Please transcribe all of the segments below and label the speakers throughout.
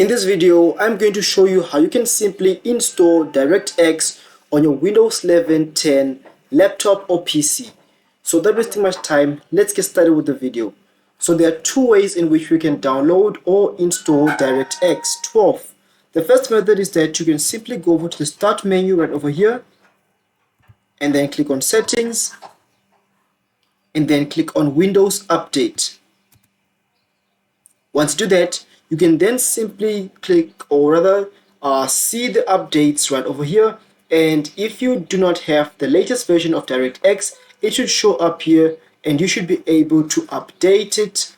Speaker 1: In this video, I'm going to show you how you can simply install DirectX on your Windows 11, 10 laptop or PC. So without wasting much time, let's get started with the video. So there are two ways in which we can download or install DirectX 12. The first method is that you can simply go over to the Start menu right over here and then click on Settings and then click on Windows Update. Once you do that, you can then simply click, or rather see the updates right over here. And if you do not have the latest version of DirectX, it should show up here and you should be able to update it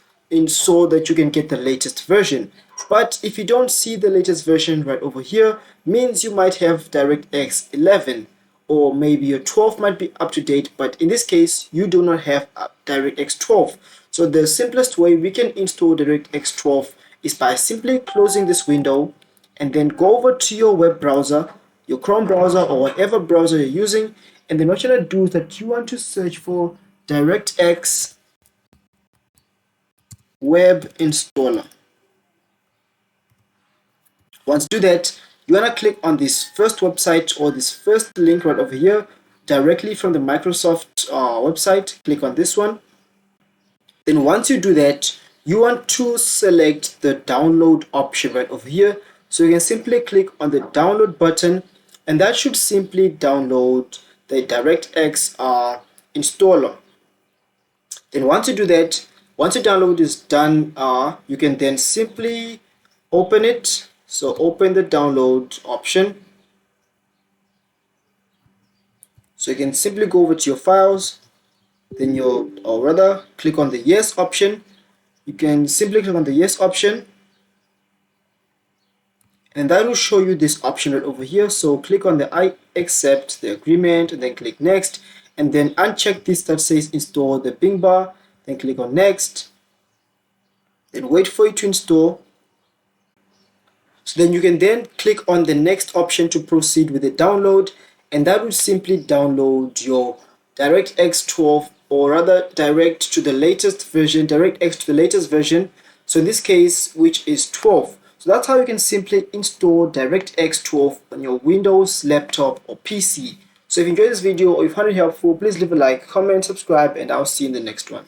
Speaker 1: so that you can get the latest version. But if you don't see the latest version right over here, means you might have DirectX 11 or maybe your 12 might be up to date, but in this case you do not have DirectX 12. So the simplest way we can install DirectX 12 is by simply closing this window and then go over to your web browser, your Chrome browser or whatever browser you're using, and then what you're going to do is that you want to search for DirectX web installer. Once you do that, you want to click on this first website or this first link right over here directly from the Microsoft website. Click on this one. Then once you do that, you want to select the download option right over here. So you can simply click on the download button and that should simply download the DirectX installer. Then once you do that, once the download is done, you can then simply open it. So open the download option. So you can simply go over to your files, then or rather click on the yes option. You can simply click on the yes option and that will show you this option right over here. So click on the I accept the agreement and then click next, and then uncheck this that says install the ping bar, then click on next, then wait for it to install. So then you can then click on the next option to proceed with the download, and that will simply download your DirectX 12, or rather DirectX to the latest version. So in this case, which is 12. So that's how you can simply install DirectX 12 on your Windows laptop or PC. So if you enjoyed this video or you found it helpful, please leave a like, comment, subscribe, and I'll see you in the next one.